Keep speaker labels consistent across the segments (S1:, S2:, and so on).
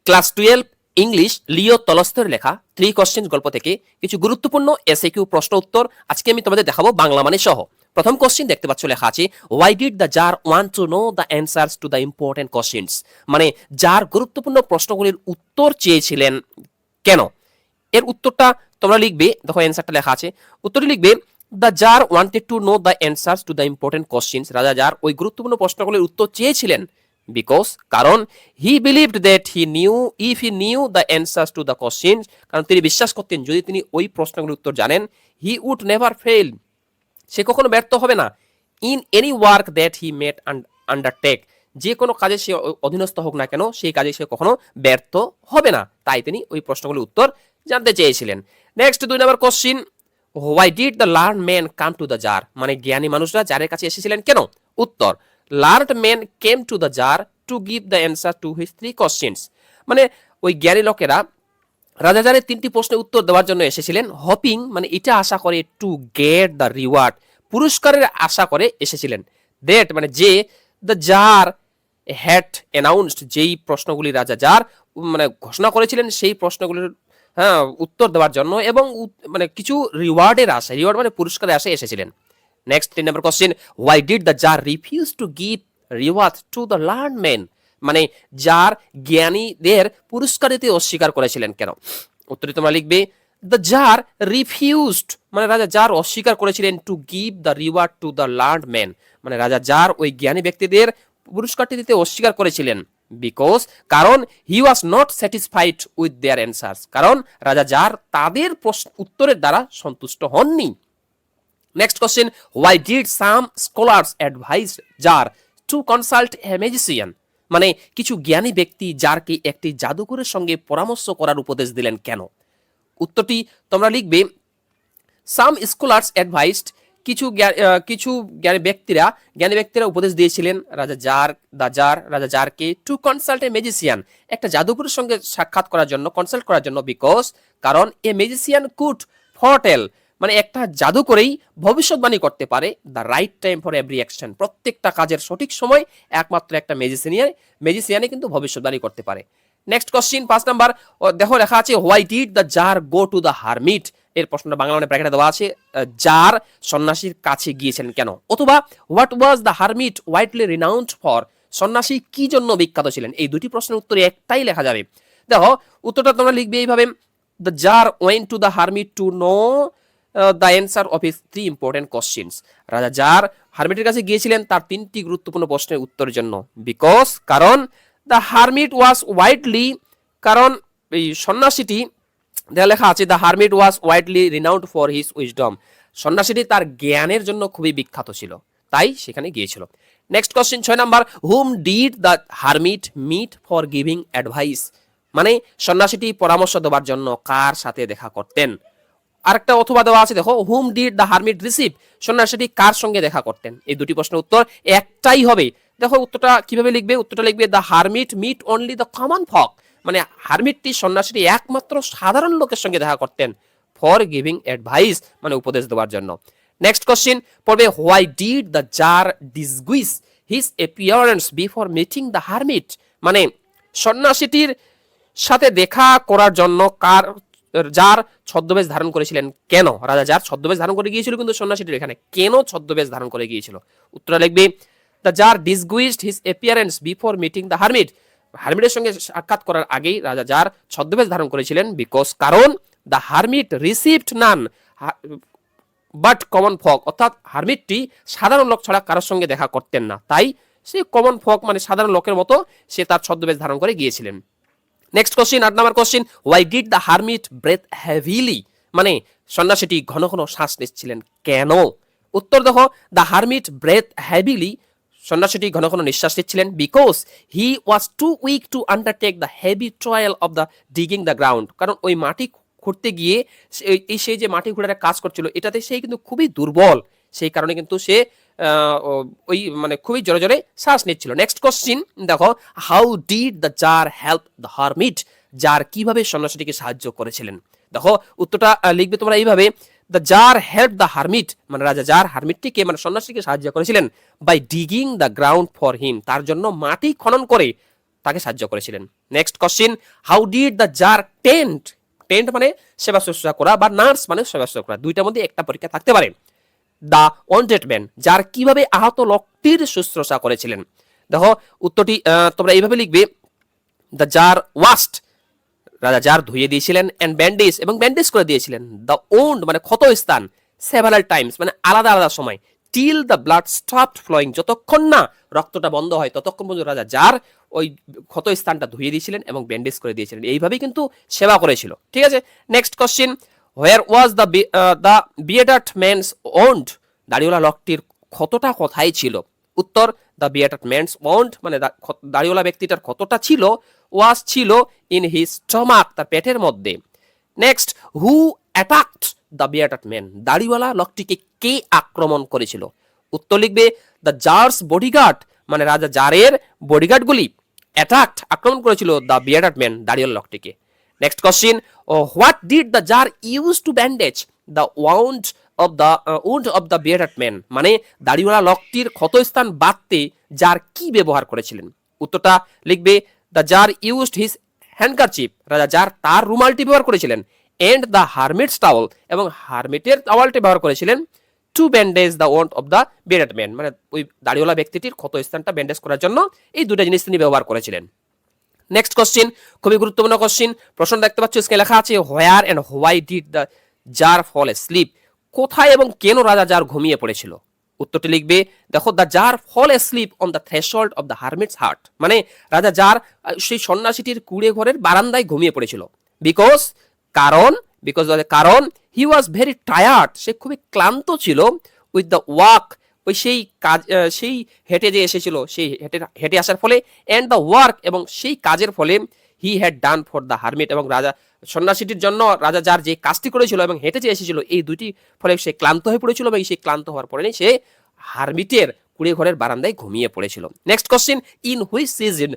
S1: Class 12 English লিও টলস্টয়ের লেখা 3 question গল্প থেকে কিছু গুরুত্বপূর্ণ এসএকিউ প্রশ্ন উত্তর আজকে আমি তোমাদের দেখাবো বাংলা মানে সহ। প্রথম কোশ্চেন দেখতে পাচ্ছ লেখা আছে why did the tsar want to know the answers to the important questions, মানে জার গুরুত্বপূর্ণ প্রশ্নগুলির উত্তর চেয়েছিলেন কেন। এর উত্তরটা তোমরা লিখবে, দেখো অ্যান্সারটা লেখা আছে, উত্তরটি লিখবে the tsar wanted to know the answers to the important questions, রাজা জার ওই গুরুত্বপূর্ণ প্রশ্নগুলির উত্তর চেয়েছিলেন বিকজ কারণ he believed that he knew if he knew the answers to the questions, কারণ তিনি বিশ্বাস করতেন যদি তিনি ওই প্রশ্নগুলির উত্তর জানেন হি উড নেভার ফেল, সে কখনো ব্যর্থ হবে না, in any work that he might undertake, যে কোনো কাজে সে অধীনস্থ হোক না কেন সেই কাজে সে কখনো ব্যর্থ হবে না, তাই তিনি ওই প্রশ্নগুলির উত্তর জানতে চেয়েছিলেন। Next 2 number question, why did the learn man come to the tsar, মানে জ্ঞানী মানুষরা জারের কাছে এসেছিলেন কেন। উত্তর, learned man came to the tsar to give the answer to his 3 questions, মানে ওই জ্ঞানী লোকেরা রাজা জারের 3টি প্রশ্নের উত্তর দেওয়ার জন্য এসেছিলেন, হপিং মানে এটা আশা করে, টু গেট দ্য রিওয়ার্ড পুরস্কারের আশা করে এসেছিলেন, দ্যাট মানে যে, দ্য জার হ্যাড অ্যানাউন্সড যেই প্রশ্নগুলি রাজা জার মানে ঘোষণা করেছিলেন সেই প্রশ্নগুলির উত্তর দেওয়ার জন্য এবং মানে কিছু রিওয়ার্ডের আশা, রিওয়ার্ড মানে পুরস্কারের আশায় এসেছিলেন। Next 3 number question, why did the tsar refuse to give reward to the learn man, মানে জার জ্ঞানীদের পুরস্কার দিতে অস্বীকার করেছিলেন কেন। উত্তরে তোমরা লিখবে দ্য জার রিফিউজড, মানে রাজা জার অস্বীকার করেছিলেন two give the reward to the learned man, মানে রাজা জার ওই জ্ঞানী ব্যক্তিদের পুরস্কারটি দিতে অস্বীকার করেছিলেন বিকজ কারণ he was not satisfied with their answers, কারণ রাজা জার তাদের উত্তরের দ্বারা সন্তুষ্ট হননি। Next question, why did some scholars advise tsar to consult a magician, মানে কিছু জ্ঞানী ব্যক্তি জারকে একটি জাদুকরের সঙ্গে পরামর্শ করার উপদেশ দিলেন কেন। উত্তরটি তোমরা লিখবে সাম স্কলার্স অ্যাডভাইসড, কিছু জ্ঞানী ব্যক্তিরা উপদেশ দিয়েছিলেন রাজা জারকে টু কনসাল্ট এ ম্যাজিশিয়ান, একটা জাদুকরের সঙ্গে সাক্ষাৎ করার জন্য, কনসাল্ট করার জন্য বিকজ কারণ এ ম্যাজিশিয়ান কুড ফরটেল, মানে একটা জাদুকরেই ভবিষ্যৎবাণী করতে পারে, the right time for every action, প্রত্যেকটা কাজের সঠিক সময় একমাত্র একটা ম্যাজিশিয়ানে কিন্তু ভবিষ্যৎবাণী করতে পারে। নেক্সট কোশ্চিন 5 নাম্বার, দেখো লেখা আছে why did the tsar go to the hermit, এর প্রশ্নটা বাংলা মানে ব্র্যাকেটে দেওয়া আছে, জার সন্ন্যাসীর কাছে গিয়েছিলেন কেন, অথবা what was the hermit widely renowned for, সন্ন্যাসী কি জন্য বিখ্যাত ছিলেন। এই দুটি প্রশ্নের উত্তরে একটাই লেখা যাবে। দেখো উত্তরটা তোমরা লিখবে এইভাবে, the tsar went to the hermit to know the answer of his 3 important questions, রাজা জার হারমিটের কাছে গিয়েছিলেন তার 3টি গুরুত্বপূর্ণ প্রশ্নের উত্তরের জন্য বিকজ কারণ দ্য হারমিট ওয়াজ ওয়াইডলি, কারণ এই সন্ন্যাসীটি লেখা আছে the hermit was widely renowned for his wisdom, সন্ন্যাসীটি তার জ্ঞানের জন্য খুবই বিখ্যাত ছিল, তাই সেখানে গিয়েছিল। Next question 6 number, whom did the hermit meet for giving advice, মানে সন্ন্যাসীটি পরামর্শ দেওয়ার জন্য কার সাথে দেখা করতেন। আরেকটা অথবা দেওয়া আছে, দেখো whom did the hermit receive, সন্ন্যাসীটি কার সঙ্গে দেখা করতেন। এই দুটি প্রশ্নের উত্তর একটাই হবে। দেখো উত্তরটা কিভাবে লিখবে, উত্তরটা লিখবে the hermit meet only the common folk, মানে হারমিটটি সন্ন্যাসীটি একমাত্র সাধারণ লোকের সঙ্গে দেখা করতেন ফর গিভিং অ্যাডভাইস, মানে উপদেশ দেওয়ার জন্য। নেক্সট কোশ্চেন পড়বে, why did the tsar disguise his appearance before meeting the hermit, মানে সন্ন্যাসীটির সাথে দেখা করার জন্য জার ছদ্মবেশ ধারণ করেছিলেন কেন, রাজা জার ছদ্মবেশ ধারণ করে গিয়েছিল কিন্তু সন্ন্যাসীটির এখানে কেন ছদ্মবেশ ধারণ করে গিয়েছিল। উত্তরটা লিখবে the tsar disguised his appearance before meeting the hermit, হারমিটের সঙ্গে সাক্ষাৎ করার আগেই রাজা জার ছদ্মবেশ ধারণ করেছিলেন বিকজ কারণ the hermit received none but common folk, অর্থাৎ হারমিটটি সাধারণ লোক ছাড়া কারোর সঙ্গে দেখা করতেন না, তাই সে কমন ফক মানে সাধারণ লোকের মতো সে তার ছদ্মবেশ ধারণ করে গিয়েছিলেন। Next question 8 number question, why did the hermit breathe heavily, মানে সন্ন্যাসীটি ঘন ঘন শ্বাস নিচ্ছিলেন কেন। উত্তর দেখো দ্য হারমিট ব্রেথ হেভিলি, সন্ন্যাসীটি ঘন ঘন নিঃশ্বাস নিচ্ছিলেন because he was too weak to undertake the heavy trial of the digging the ground, কারণ ওই মাটি খুঁড়তে গিয়ে সেই যে মাটি খুঁড়ার কাজ করছিল এটাতে সে কিন্তু খুবই দুর্বল, সেই কারণে কিন্তু সে ওই মানে খুবই জোরে জোরে শ্বাস নিচ্ছিল। নেক্সট কোশ্চিন দেখো, how did the tsar help the hermit, tsar কিভাবে সন্ন্যাসীটিকে সাহায্য করেছিলেন। দেখো উত্তরটা লিখবে তোমরা এইভাবে, the tsar help the hermit, মানে রাজা জার হারমিটটিকে মানে সন্ন্যাসীকে সাহায্য করেছিলেন by digging the ground for him, তার জন্য মাটি খনন করে তাকে সাহায্য করেছিলেন। Next question, how did the tsar tend, tend মানে সেবা শুশ্রূষা করা, বা নার্স মানে সেবা শুশ্রূষা করা, দুইটার মধ্যে একটা পরীক্ষা থাকতে পারে। দ্য ওয়ান্টেড ম্যান, যার কিভাবে আহত লোকটির শুশ্রূষা করেছিলেন। দেখো উত্তরটি তোমরা এইভাবে লিখবে, দ্য জার ওয়াস্ট, রাজা জার ধুয়ে দিয়েছিলেন, এন্ড ব্যান্ডেজ এবং ব্যান্ডেজ করে দিয়েছিলেন, দ্য ওন্ড মানে ক্ষত স্থান, সেভারাল টাইমস মানে আলাদা আলাদা সময়, till the blood stopped flowing, যতক্ষণ না রক্তটা বন্ধ হয় ততক্ষণ পর্যন্ত রাজা জার ওই ক্ষত স্থানটা ধুয়ে দিয়েছিলেন এবং ব্যান্ডেজ করে দিয়েছিলেন। এইভাবেই কিন্তু সেবা করেছিল। ঠিক আছে, next question, where was the bearded man's wound, দাড়িওয়ালা লোকটির ক্ষতটা কোথায় ছিল। উত্তর, দ্য বিয়েটার্ড ম্যানস ওন্ড মানে দাড়িওয়ালা ব্যক্তিটার ক্ষতটা ছিল, ওয়াজ ছিল, ইন হিজ স্টমাক তার পেটের মধ্যে। Next, who attacked the bearded man, দাড়িওয়ালা লোকটিকে কে আক্রমণ করেছিল। উত্তর লিখবে, দ্য জার্স বডিগার্ড মানে রাজা জারের বডিগার্ডগুলি অ্যাটাকড আক্রমণ করেছিল দ্য বিয়ার্ডড ম্যান দাড়িওয়ালা লোকটিকে। Next question, what did the czar use to bandage the wound of the bearded man, মানে দাড়িওয়ালা লোকটির ক্ষতস্থান বাঁধতে জার কি ব্যবহার করেছিলেন। উত্তরটা লিখবে, the tsar used his handkerchief, রাজা জার তার রুমালটি ব্যবহার করেছিলেন, এন্ড দ্য হারমিটস টাওয়াল এবং হারমিটের টাওয়ালটি ব্যবহার করেছিলেন, to bandage the wound of the bearded man, মানে ওই দাড়িওয়ালা ব্যক্তিটির ক্ষত স্থানটা ব্যান্ডেজ করার জন্য এই দুটো জিনিস তিনি ব্যবহার করেছিলেন। নেক্সট কোশ্চিন, খুবই গুরুত্বপূর্ণ কোশ্চিন, প্রশ্ন দেখতে পাচ্ছ স্ক্রিনে লেখা আছে, where and why did the czar fall asleep, কোথায় এবং কেন রাজা জার ঘুমিয়ে পড়েছিল। উত্তরটি লিখবে, দেখো, the czar fall asleep on the threshold of the hermit's hut, মানে রাজা জার সেই সন্ন্যাসীটির কুড়ে ঘরের বারান্দায় ঘুমিয়ে পড়েছিল। বিকজ কারণ হি ওয়াজ ভেরি টায়ার্ড, সে খুবই ক্লান্ত ছিল, উইথ দ্য ওয়াক, ওই সেই কাজ সেই হেঁটে যে এসেছিল সেই হেঁটে আসার ফলে, এন্ড দ্য ওয়ার্ক এবং সেই কাজের ফলে, he had done for the hermit এবং রাজা সন্ন্যাসীটির জন্য রাজা যার যে কাজটি করেছিল এবং হেঁটে যে এসেছিল, এই দুটি ফলে সে ক্লান্ত হয়ে পড়েছিল এবং সেই ক্লান্ত হওয়ার পরে সে হারমিটের কুড়ে ঘরের বারান্দায় ঘুমিয়ে পড়েছিল। Next question, in which season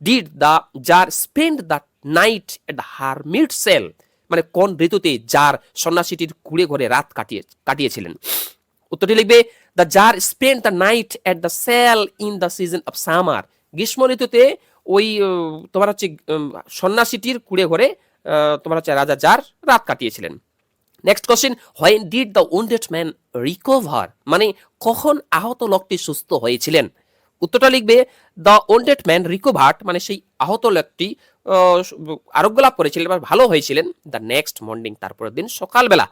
S1: did the tsar spend the night at the hermit cell, মানে কোন ঋতুতে জার সন্ন্যাসীটির কুড়ে ঘরে রাত কাটিয়েছিলেন। উত্তরটি লিখবে, the tsar spend the night at the cell in the season of summer, গ্রীষ্ম ঋতুতে ওই তোমার হচ্ছে সন্ন্যাসীটির কুড়ে ঘরে তোমার হচ্ছে রাজা জার রাত কাটিয়েছিলেন। Next question, when did the wounded man recover, মানে কখন আহত লোকটি সুস্থ হয়েছিলেন। উত্তরটা লিখবে, দ্য ওন্ডেড ম্যান রিকভার্ড মানে সেই আহত লোকটি আরোগ্য লাভ করেছিলেন বা ভালো হয়েছিলেন, দ্য নেক্সট মর্নিং তারপরের দিন সকালবেলা।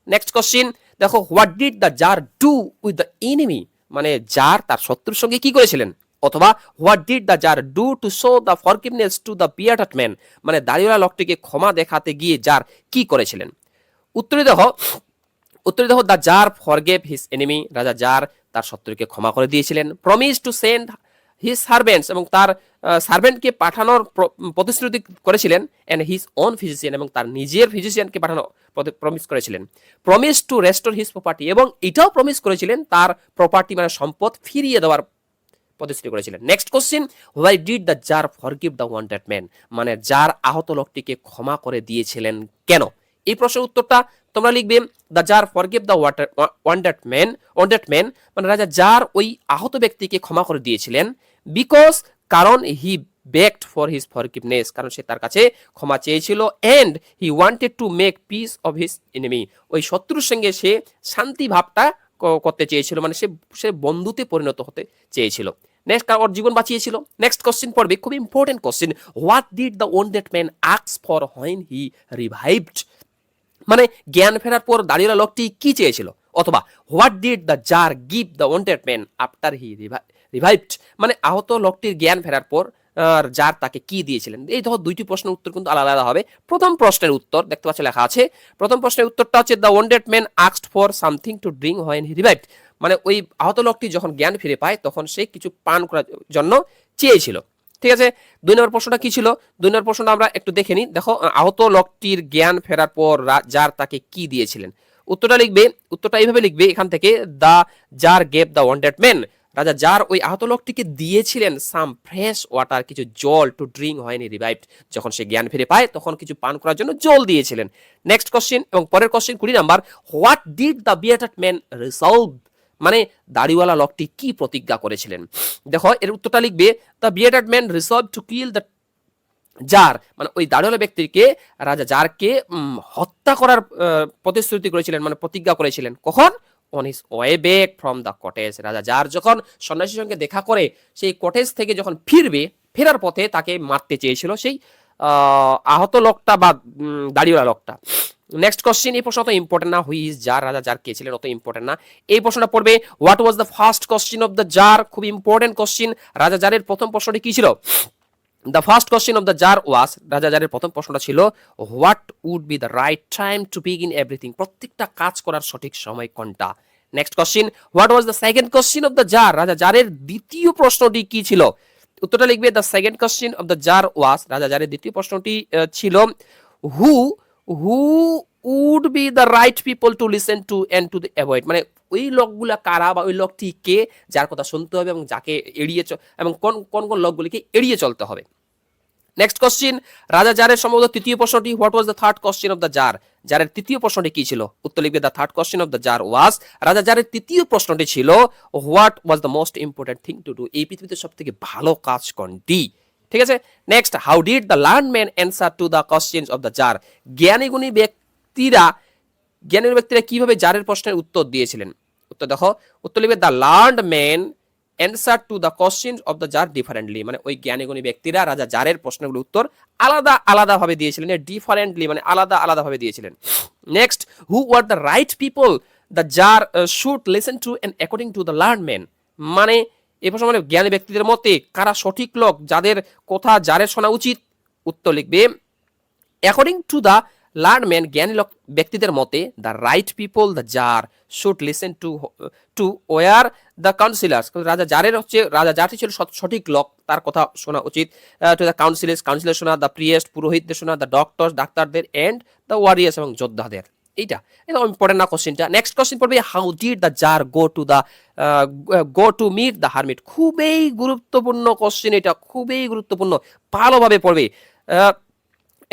S1: নেক্সট কোশ্চিন, দেখো, what did the czar do with the enemy, মানে জার তার শত্রুর সঙ্গে কি করেছিলেন। অথবা what did the czar do to show the forgiveness to the bearded man, মানে দাড়িওয়ালা লোকটিকে ক্ষমা দেখাতে গিয়ে জার কি করেছিলেন। উত্তরে দেখো, the tsar forgave his enemy, রাজা জার তার শত্রুকে ক্ষমা করে দিয়েছিলেন। Promise to send his servants এবং তার সার্ভেন্টকে পাঠানোর প্রতিশ্রুতি করেছিলেন, এন্ড হিজ ওন ফিজিশিয়ান এবং তার নিজের ফিজিশিয়ানকে পাঠানোর প্রমিস করেছিলেন। Promise to restore his property এবং এটাও প্রমিস করেছিলেন তার প্রপার্টি মানে সম্পদ ফিরিয়ে দেওয়ার প্রতিশ্রুতি করেছিলেন। Next question, why did the tsar forgive the wanted man, মানে জার আহত লোকটিকে ক্ষমা করে দিয়েছিলেন কেন। এই প্রশ্নের উত্তরটা তোমরা লিখবে, the tsar forgive the wanted man মানে রাজা জার ওই আহত ব্যক্তিকে ক্ষমা করে দিয়েছিলেন, বিকজ কারণ he begged for his forgiveness, কারণ সে তার কাছে ক্ষমা চেয়েছিল, and he wanted to make peace of his enemy, ওই শত্রুর সঙ্গে সে শান্তি ভাবটা করতে চেয়েছিল, মানে সে বন্ধুতে পরিণত হতে চেয়েছিল। নেক্সট, ওর জীবন বাঁচিয়েছিল। নেক্সট কোশ্চিন পড়বে, খুব important question, what did the wounded man ask for when he revived, মানে জ্ঞান ফেরার পর দাঁড়িয়ে লোকটি কি চেয়েছিল। অথবা what did the tsar give the wanted man after he revived, মানে আহত লোকটির জ্ঞান ফেরার পর জার তাকে কি দিয়েছিলেন। এই ধর দুইটি প্রশ্নের উত্তর কিন্তু আলাদা আলাদা হবে। প্রথম প্রশ্নের উত্তর দেখতে পাচ্ছ লেখা আছে, প্রথম প্রশ্নের উত্তরটা হচ্ছে, the wanted man asked for something to drink when he revived, মানে ওই আহত লোকটি যখন জ্ঞান ফিরে পায় তখন সে কিছু পান করার জন্য চেয়েছিল। ঠিক আছে, 2 নম্বর প্রশ্নটা কি ছিল, 2 নম্বর প্রশ্নটা আমরা একটু দেখে নিই। দেখো, আহত লোকটির জ্ঞান ফেরার পর জার তাকে কি দিয়েছিলেন। উত্তরটা এইভাবে লিখবে এখান থেকে, the tsar gave the wanted man, রাজা জার ওই আহত লোকটিকে দিয়েছিলেন সাম ফ্রেশ ওয়াটার, কিছু জল, টু ড্রিঙ্ক হয়নি রিভাইভড, যখন সে জ্ঞান ফিরে পায় তখন কিছু পান করার জন্য জল দিয়েছিলেন। নেক্সট কোশ্চেন এবং পরের question 20 number, what did the bearded man resolve, মানে দাড়িওয়ালা লোকটি কি প্রতিজ্ঞা করেছিলেন? দেখো এর উত্তরটা লিখবে, the bearded man resolve to kill the tsar, মানে ওই দাড়িওয়ালা ব্যক্তিকে রাজা জারকে হত্যা করার প্রতিশ্রুতি করেছিলেন, মানে প্রতিজ্ঞা করেছিলেন। কখন? On his way back from the cottage. রাজা জার যখন সন্ন্যাসীর সঙ্গে দেখা করে সেই কটেজ থেকে যখন ফিরবে, ফেরার পথে তাকে মারতে চেয়েছিল সেই আহত লোকটা বা দাড়িওয়ালা লোকটা। নেক্সট কোশ্চেন, এই প্রশ্ন তো ইম্পর্টেন্ট না, হুই ইজ জার, রাজা জার কে ছিলেন, অত ইম্পর্টেন্ট না। এই প্রশ্নটা পড়বে, what was the first question of the czar, খুব ইম্পর্টেন্ট কোশ্চেন। রাজা জারের প্রথম প্রশ্নটি কি ছিল? The first question of the jar was, রাজা জারের প্রথম প্রশ্নটা ছিল, what would be the right time to begin everything, প্রত্যেকটা কাজ করার সঠিক সময় কোনটা। Next question, what was the second question of the czar, রাজা জারের দ্বিতীয় প্রশ্নটি কি ছিল? উত্তরটা লিখবে, the second question of the jar was, রাজা জারের দ্বিতীয় প্রশ্নটি ছিল, who who would be the right people to listen to and to avoid, মানে ওই লোকগুলা কারা বা ওই লোকটি কে যার কথা শুনতে হবে এবং যাকে এড়িয়ে এবং কোন কোন কোন লোকগুলিকে এড়িয়ে চলতে হবে। নেক্সট কোশ্চেন, রাজা জারের সম্ভবত তৃতীয় প্রশ্নটি, what was the third question of the czar, জারের তৃতীয় প্রশ্নটি কি ছিল? উত্তর লিখবে, the third question of the jar was, রাজা জারের তৃতীয় প্রশ্নটি ছিল, what was the most important thing to do, এই পৃথিবীতে সবথেকে ভালো কাজ কোনটি। ঠিক আছে। Next, how did the learn man answer to the questions of the czar, জ্ঞানী ব্যক্তিরা কিভাবে জারের প্রশ্নের উত্তর দিয়েছিলেন? উত্তর দেখো, উত্তর লিখবে, the learned man answer to the question of the tsar differently, মানে ওই জ্ঞানী ব্যক্তিরা রাজা জারের প্রশ্নগুলোর উত্তর আলাদা আলাদা ভাবে দিয়েছিলেন, ডিফারেন্টলি মানে আলাদা আলাদা ভাবে দিয়েছিলেন। Next, who were the right people the tsar should listen to and according to the learn man, মানে এই প্রশ্ন মানে জ্ঞানী ব্যক্তিদের মতে কারা সঠিক লোক যাদের কথা জারের শোনা উচিত? উত্তর লিখবে, according to the learn man, জ্ঞানী ব্যক্তিদের মতে, the right people the tsar should listen to were the counsellors, রাজা জারটি ছিল সঠিক লোক, তার কথা শোনা উচিত। টু দ্য কাউন্সিলার শোনা, দ্য প্রিয়েস্ট পুরোহিতদের শোনা, দ্য ডক্টর ডাক্তারদের, এন্ড দ্য ওয়ারিয়ার্স এবং যোদ্ধাদের। এটা ইম্পর্টেন্ট না কোশ্চেনটা। নেক্সট কোশ্চেন পড়বে, how did the tsar go to meet the hermit, খুবই গুরুত্বপূর্ণ কোশ্চেন, এটা খুবই গুরুত্বপূর্ণ, ভালোভাবে পড়বে।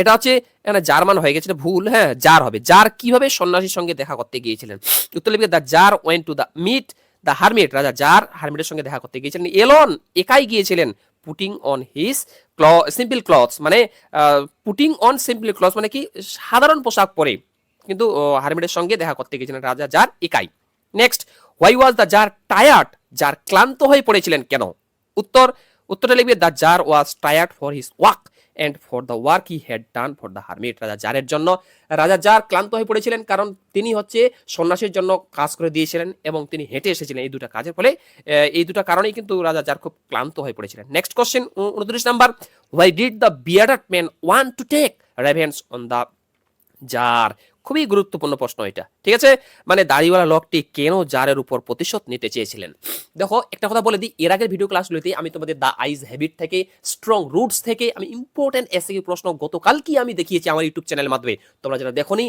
S1: এটা হচ্ছে এখানে জার্মান হয়ে গেছে, ভুল, হ্যাঁ জার হবে। জার কিভাবে সন্ন্যাসীর সঙ্গে দেখা করতে গিয়েছিলেন? উত্তর লিখবে, the tsar went to the meet the hermit, রাজা জার হারমিটের সঙ্গে দেখা করতে গিয়েছিলেন এলন, একাই গিয়েছিলেন। Putting on his simple clothes, মানে পুটিং অন সিম্পল ক্লথস মানে কি সাধারণ পোশাক পরে, কিন্তু হারমিটের সঙ্গে দেখা করতে গিয়েছিলেন রাজা জার একাই। Next, why was the tsar tired, tsar ক্লান্ত হয়ে পড়েছিলেন কেন? উত্তরটা লিখবে, the jar was tired for his walk and for the work he had done for the hermit, রাজা জার ক্লান্ত হয়ে পড়েছিলেন কারণ তিনি হচ্ছে সন্ন্যাসীর জন্য কাজ করে দিয়েছিলেন এবং তিনি হেঁটে এসেছিলেন, এই দুটো কাজের ফলে এই দুটো কারণেই কিন্তু রাজা জার খুব ক্লান্ত হয়ে পড়েছিলেন। Next question 29 number, why did the bearded man want to take revenge on the tsar, খুবই গুরুত্বপূর্ণ প্রশ্ন এটা। ঠিক আছে, মানে দাড়িওয়ালা লোকটি কেন জারের উপর প্রতিশোধ নিতে চেয়েছিলেন? দেখো একটা কথা বলে দিই, এর আগের ভিডিও ক্লাসগুলিতে আমি তোমাদের দ্য আইজ হ্যাবিট থেকে, স্ট্রং রুটস থেকে আমি ইম্পর্টেন্ট এসএকিউ প্রশ্ন গতকালকে আমি দেখিয়েছি আমার ইউটিউব চ্যানেলের মাধ্যমে। তোমরা যারা দেখোনি,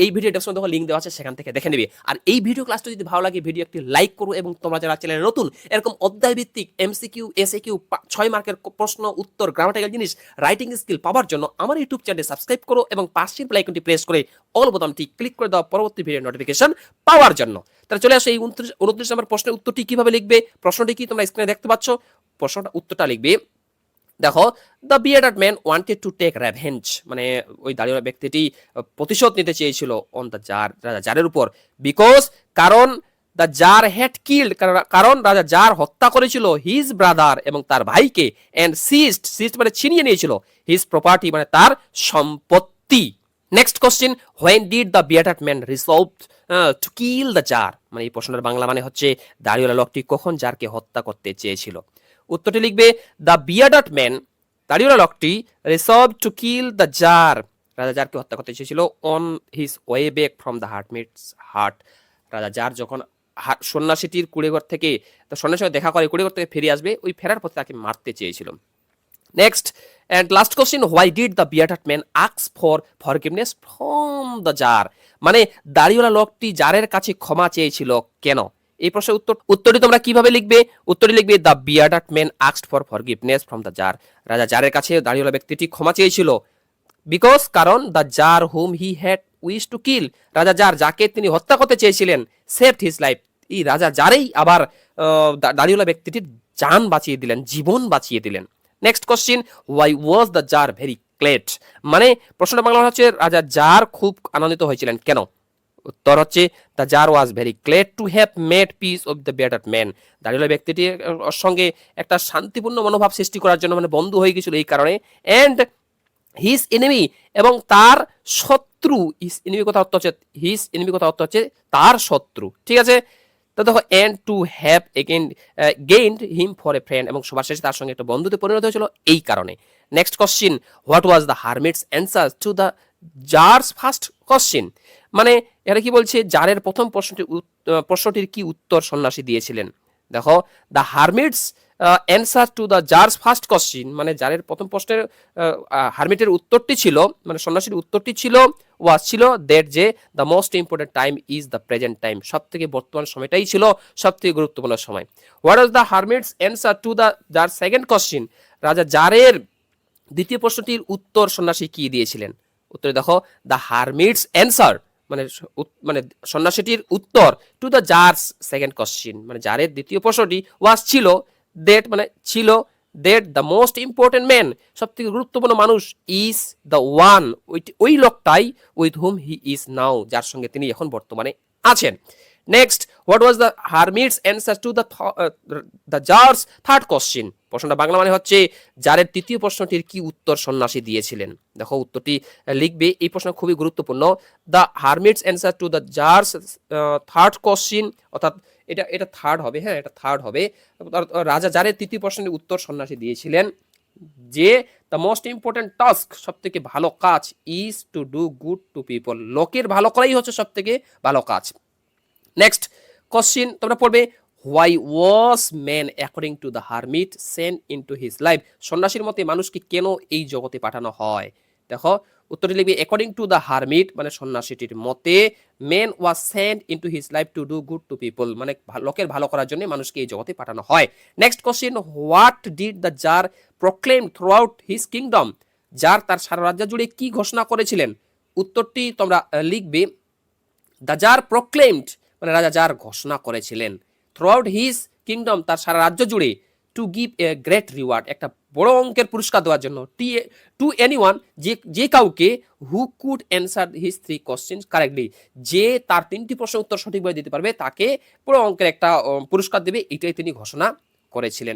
S1: এই ভিডিও ডেসক্রিপশনে দেখো লিঙ্ক দেওয়া আছে, সেখান থেকে দেখে নেবে। আর এই ভিডিও ক্লাসটা যদি ভালো লাগে, ভিডিও একটি লাইক করো, এবং তোমরা যারা চ্যানেলে নতুন এরকম অধ্যায় ভিত্তিক এমসিকিউ এসএকিউ 6 মার্কের প্রশ্ন উত্তর গ্রামাটিক্যাল জিনিস রাইটিং স্কিল পাওয়ার জন্য আমার ইউটিউব চ্যানেলে সাবস্ক্রাইব করো এবং পাশের বেল আইকনটি প্রেস করে অল বোতামটি ক্লিক করে দাও পরবর্তী ভিডিও নোটিফিকেশন পাওয়ার জন্য। তাহলে চলে আসো এই 29 নম্বর প্রশ্নের উত্তরটি কিভাবে লিখবে। প্রশ্নটি কি তোমরা স্ক্রিনে দেখতে পাচ্ছ, প্রশ্নটা উত্তরটা লিখবে। দেখো, the bearded man wanted to take revenge, মানে ওই দাড়িওয়ালা ব্যক্তিটি প্রতিশোধ নিতে চেয়েছিল অন দ্য জার, রাজা জারের উপর, বিকজ কারণ দ্য জার হ্যাড কিল্ড, কারণ রাজা জার হত্যা করেছিল হিজ ব্রাদার এবং তার ভাইকে, এন্ড সিজড মানে ছিনিয়ে নিয়েছিল, হিজ প্রপার্টি মানে তার সম্পত্তি। Next question, when did the bearded man resolve to kill the tsar, মানে এই প্রশ্নের বাংলা মানে হচ্ছে দাড়িওয়ালা লোকটি কখন জারকে হত্যা করতে চেয়েছিল? উত্তরটি লিখবে, দ্য বিয়ার্ডেড ম্যান, দাড়িওয়ালা লোকটি, resolve to kill the czar, রাজা জারকে হত্যা করতে চেয়েছিল on his way back from the hermit's hut, রাজা জার যখন সন্ন্যাসীটির কুড়েঘর থেকে, সন্ন্যাসীর সঙ্গে দেখা করে কুড়েঘর থেকে ফিরে আসবে, ওই ফেরার পথে তাকে মারতে চেয়েছিল। Next and last question, why did the bearded man ask for forgiveness from the jar, মানে দাড়িওয়ালা লোকটি জারের কাছে ক্ষমা চেয়েছিল কেন? এই প্রশ্নের উত্তরটি তোমরা কিভাবে লিখবে? উত্তরটি লিখবে, the bearded man asked for forgiveness from the jar, রাজা জারের কাছে দাড়িওয়ালা ব্যক্তিটি ক্ষমা চেয়েছিল, বিকজ কারণ the tsar whom he had wished to kill, রাজা জার যাকে তিনি হত্যা করতে চেয়েছিলেন, saved his life, এই রাজা জারেই আবার দাড়িওয়ালা ব্যক্তিটির জান বাঁচিয়ে দিলেন, জীবন বাঁচিয়ে দিলেন। Next question, why was the tsar very glad, মানে প্রশ্নটা বাংলা হচ্ছে রাজা জার খুব আনন্দিত হয়েছিলেন কেন? উত্তর হচ্ছে the jar was very glad to have made peace of the better man, দাঁড়িয়ে ব্যক্তিটির সঙ্গে একটা শান্তিপূর্ণ মনোভাব সৃষ্টি করার জন্য, মানে বন্ধু হয়ে গেছিল এই কারণে। অ্যান্ড হিজ এনিমি, এবং তার শত্রু, হিজ এনিমি কথা অর্থ হচ্ছে, হিজ এনিমি কথা অর্থ হচ্ছে তার শত্রু, ঠিক আছে। তো দেখো and to have again gained him for a friend, এবং সবার শেষে তার সঙ্গে একটা বন্ধুতে পরিণত হয়েছিল এই কারণে। Next question, what was the hermit's answer to the czar's first question, মানে এটা কি বলছে, জারের প্রথম প্রশ্নটির কি উত্তর সন্ন্যাসী দিয়েছিলেন? দেখো the hermit's answer to the czar's first question, মানে জারের প্রথম প্রশ্নের হারমিটের উত্তরটি ছিল, মানে সন্ন্যাসীর উত্তরটি ছিল ছিল দ্যাট যে the most important time is the present time, সব থেকে বর্তমান সময়টাই ছিল সব থেকে গুরুত্বপূর্ণ সময়। What was the hermit's answer to the czar second question, রাজা জারের দ্বিতীয় প্রশ্নটির উত্তর সন্ন্যাসী কি দিয়েছিলেন? উত্তরে দেখো দ্য হারমিটস অ্যান্সার, মানে মানে সন্ন্যাসীটির উত্তর two the jars second question, মানে জারের দ্বিতীয় প্রশ্নটি ওয়াজ ছিল দ্যাট, মানে ছিল that the most important man, সব থেকে গুরুত্বপূর্ণ মানুষ, ইজ দ্য ওয়ান, ওই লোকটাই, with hmm he is now, যার সঙ্গে তিনি এখন বর্তমানে আছেন। Next, what was the hermit's answer to the czar's third question, প্রশ্নটা বাংলা মানে হচ্ছে জারের তৃতীয় প্রশ্নটির কি উত্তর সন্ন্যাসী দিয়েছিলেন? দেখো উত্তরটি লিখবে, এই প্রশ্ন খুবই গুরুত্বপূর্ণ। The hermit's answer to the czar's third question, অর্থাৎ এটা থার্ড হবে, হ্যাঁ এটা থার্ড হবে। রাজা জারের তৃতীয় প্রশ্নের উত্তর সন্ন্যাসী দিয়েছিলেন যে দ্য মোস্ট ইম্পর্টেন্ট টাস্ক, সব থেকে ভালো কাজ, is to do good to people, লোকের ভালো করাই হচ্ছে সব থেকে ভালো কাজ। নেক্সট কোশ্চিন তোমরা পড়বে, why was man according to the hermit sent into his life, সন্ন্যাসীর মতে মানুষকে কেন এই জগতে পাঠানো হয়? দেখো উত্তরটি লিখবে, অ্যাকর্ডিং টু দ্য হারমিট, মানে সন্ন্যাসীটির মতে, man was sent into his life to do good to people, মানে লোকের ভালো করার জন্য মানুষকে এই জগতে পাঠানো হয়। Next question, what did the tsar proclaim throughout his kingdom, tsar তার সারা রাজ্য জুড়ে কি ঘোষণা করেছিলেন? উত্তরটি তোমরা লিখবে, দ্য জার প্রক্লেমড, মানে রাজা জার ঘোষণা করেছিলেন, থ্রু আউট হিজ কিংডম, তার সারা রাজ্য জুড়ে, to give a great reward, একটা বড় অঙ্কের পুরস্কার দেওয়ার জন্য, টু এনিওয়ান, যে কাউকে, who could answer his three question correctly, যে তার তিনটি প্রশ্নের উত্তর সঠিকভাবে দিতে পারবে তাকে বড় অঙ্কের একটা পুরস্কার দেবে, এটাই তিনি ঘোষণা করেছিলেন।